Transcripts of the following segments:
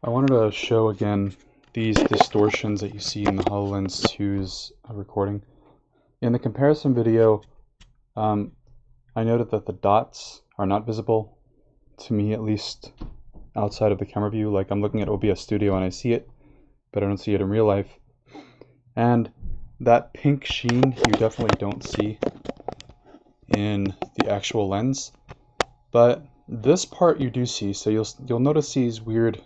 I wanted to show again these distortions that you see in the HoloLens 2's recording. In the comparison video, I noted that the dots are not visible, to me at least, outside of the camera view. Like I'm looking at OBS Studio and I see it, but I don't see it in real life. And that pink sheen you definitely don't see in the actual lens. But this part you do see, so you'll notice these weird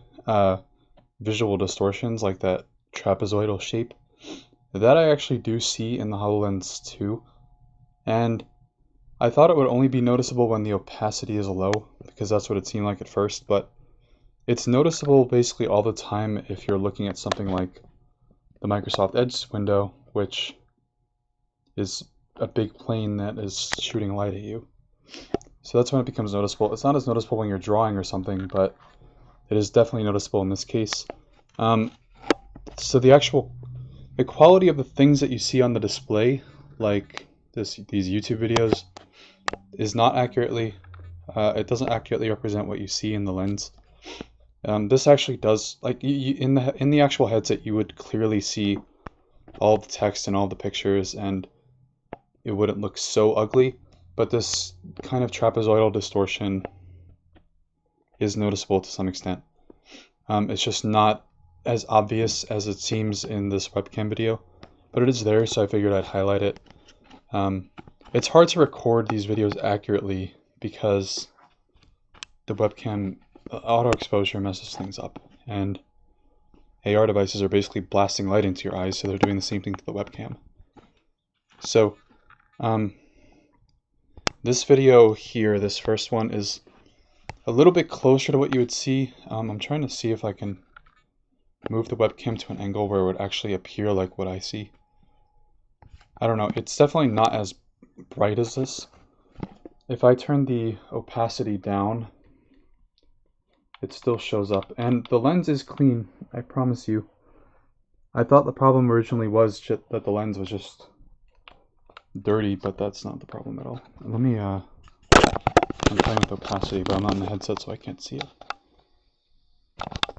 visual distortions, like that trapezoidal shape. That I actually do see in the HoloLens 2, and I thought it would only be noticeable when the opacity is low, because that's what it seemed like at first, but it's noticeable basically all the time if you're looking at something like the Microsoft Edge window, which is a big plane that is shooting light at you. So that's when it becomes noticeable. It's not as noticeable when you're drawing or something, but it is definitely noticeable in this case. So the quality of the things that you see on the display, like these YouTube videos, is not accurately, it doesn't accurately represent what you see in the lens. This actually does, like in the actual headset, you would clearly see all the text and all the pictures, and it wouldn't look so ugly. But this kind of trapezoidal distortion is noticeable to some extent. It's just not as obvious as it seems in this webcam video, but it is there, so I figured I'd highlight it. It's hard to record these videos accurately because the webcam auto exposure messes things up, and AR devices are basically blasting light into your eyes, so they're doing the same thing to the webcam. So this video here, this first one, is a little bit closer to what you would see. I'm trying to see if I can move the webcam to an angle where it would actually appear like what I see. I don't know, it's definitely not as bright as this. If I turn the opacity down, it still shows up, and the lens is clean, I promise you. I thought the problem originally was that the lens was just dirty, but that's not the problem at all. Let me, I'm playing with opacity, but I'm not in the headset, so I can't see it.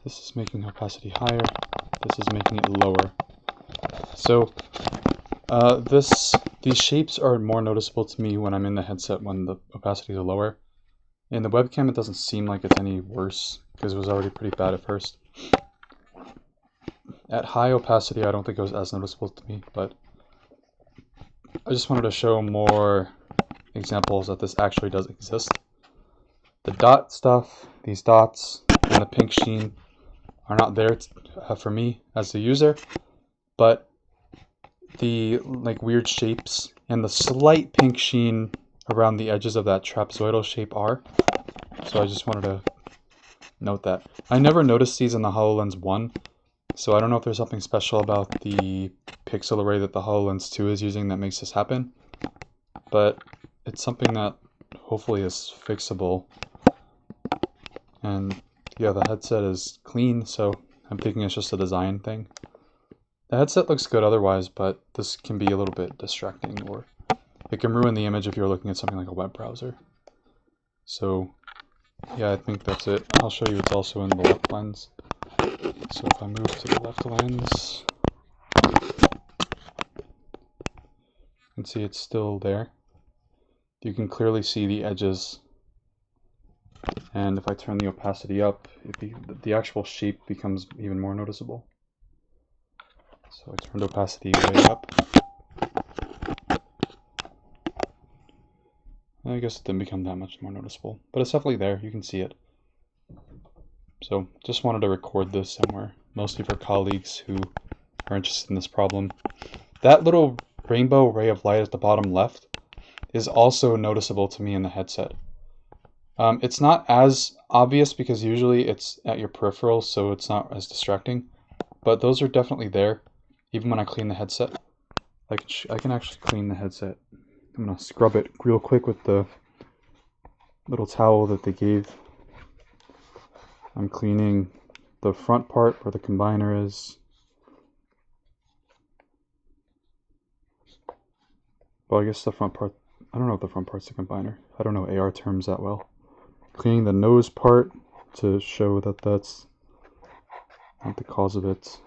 This is making opacity higher, this is making it lower. So, these shapes are more noticeable to me when I'm in the headset when the opacities are lower. In the webcam, it doesn't seem like it's any worse, because it was already pretty bad at first. At high opacity, I don't think it was as noticeable to me, but I just wanted to show more examples that this actually does exist. The dot stuff, these dots, and the pink sheen are not there for me as the user, but the weird shapes and the slight pink sheen around the edges of that trapezoidal shape are. So I just wanted to note that. I never noticed these in the HoloLens 1, so I don't know if there's something special about the pixel array that the HoloLens 2 is using that makes this happen, but it's something that hopefully is fixable. And yeah, the headset is clean, so I'm thinking it's just a design thing. The headset looks good otherwise, but this can be a little bit distracting, or it can ruin the image if you're looking at something like a web browser. So yeah, I think that's it. I'll show you it's also in the left lens. So if I move to the left lens, you can see it's still there. You can clearly see the edges. And if I turn the opacity up, the actual shape becomes even more noticeable. So I turned opacity way up. I guess it didn't become that much more noticeable, but it's definitely there. You can see it. So just wanted to record this somewhere, mostly for colleagues who are interested in this problem. That little rainbow ray of light at the bottom left is also noticeable to me in the headset. It's not as obvious because usually it's at your peripheral, so it's not as distracting, but those are definitely there, even when I clean the headset. I can actually clean the headset. I'm going to scrub it real quick with the little towel that they gave. I'm cleaning the front part where the combiner is. Well, I guess the front part, I don't know if the front part's the combiner. I don't know AR terms that well. Cleaning the nose part to show that that's not the cause of it.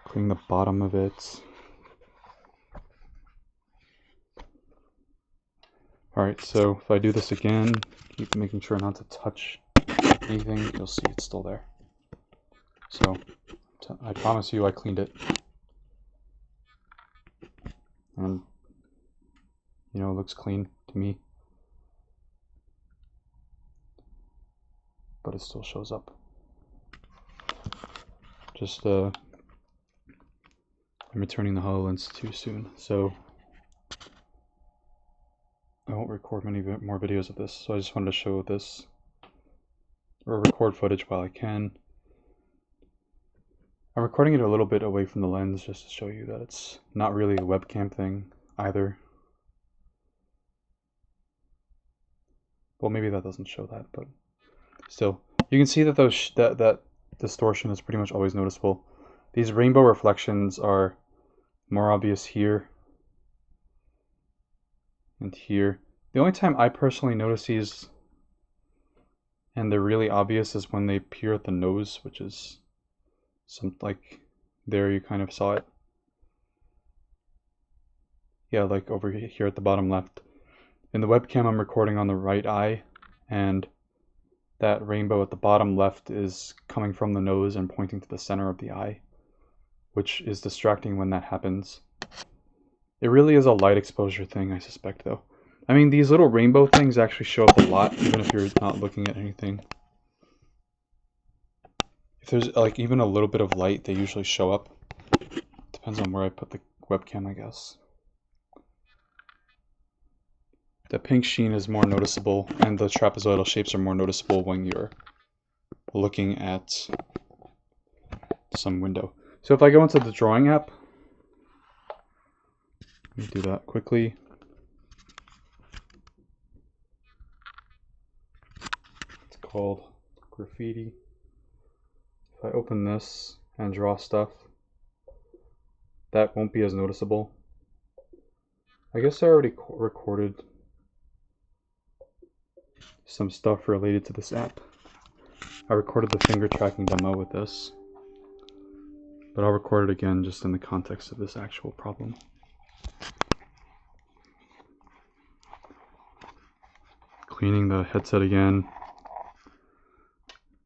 Cleaning the bottom of it. Alright, so if I do this again, keep making sure not to touch anything, you'll see it's still there. So, I promise you I cleaned it. And, you know, it looks clean to me. But it still shows up. Just, I'm returning the HoloLens too soon, so I won't record many more videos of this, so I just wanted to show this, or record footage while I can. I'm recording it a little bit away from the lens just to show you that it's not really a webcam thing either. Well, maybe that doesn't show that, but still. You can see that that distortion is pretty much always noticeable. These rainbow reflections are more obvious here and here. The only time I personally notice these, and they're really obvious, is when they appear at the nose, which is like there you kind of saw it. Yeah, like over here at the bottom left. In the webcam I'm recording on the right eye, and that rainbow at the bottom left is coming from the nose and pointing to the center of the eye, which is distracting when that happens. It really is a light exposure thing, I suspect, though. I mean, these little rainbow things actually show up a lot, even if you're not looking at anything. If there's like even a little bit of light, they usually show up. Depends on where I put the webcam, I guess. The pink sheen is more noticeable, and the trapezoidal shapes are more noticeable when you're looking at some window. So if I go into the drawing app, let me do that quickly. It's called Graffiti. If I open this and draw stuff, that won't be as noticeable. I guess I already recorded some stuff related to this app. I recorded the finger tracking demo with this, but I'll record it again just in the context of this actual problem. Cleaning the headset again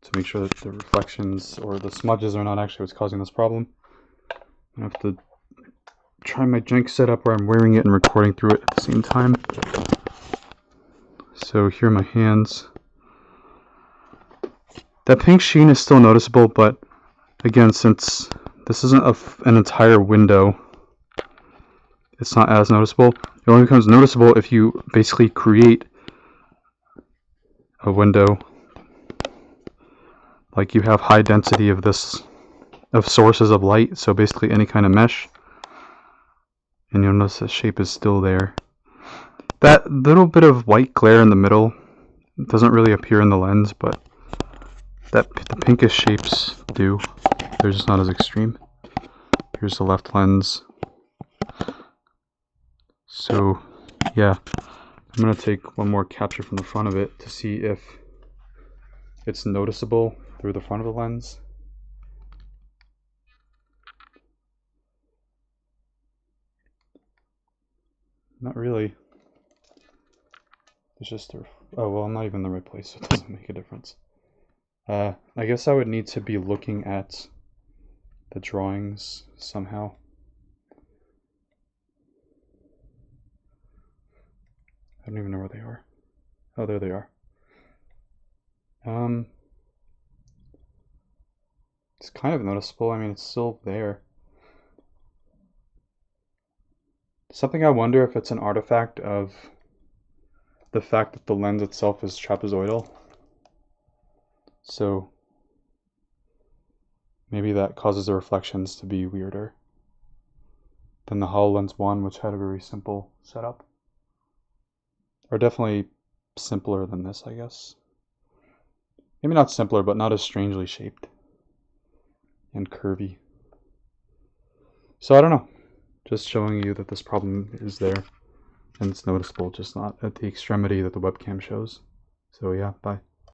to make sure that the reflections or the smudges are not actually what's causing this problem. I have to try my jank setup where I'm wearing it and recording through it at the same time. So here are my hands. That pink sheen is still noticeable, but again, since this isn't an entire window, it's not as noticeable. It only becomes noticeable if you basically create a window, like you have high density of sources of light, so basically any kind of mesh, and you'll notice the shape is still there. That little bit of white glare in the middle doesn't really appear in the lens, but the pinkish shapes do. They're just not as extreme. Here's the left lens. So yeah, I'm going to take one more capture from the front of it to see if it's noticeable through the front of the lens. Not really. It's just, oh well, I'm not even in the right place, so it doesn't make a difference. I guess I would need to be looking at the drawings somehow. I don't even know where they are. Oh, there they are. It's kind of noticeable. I mean, it's still there. Something I wonder if it's an artifact of the fact that the lens itself is trapezoidal. So maybe that causes the reflections to be weirder than the HoloLens 1, which had a very simple setup. Or definitely simpler than this, I guess. Maybe not simpler, but not as strangely shaped and curvy. So I don't know. Just showing you that this problem is there and it's noticeable, just not at the extremity that the webcam shows. So yeah, bye.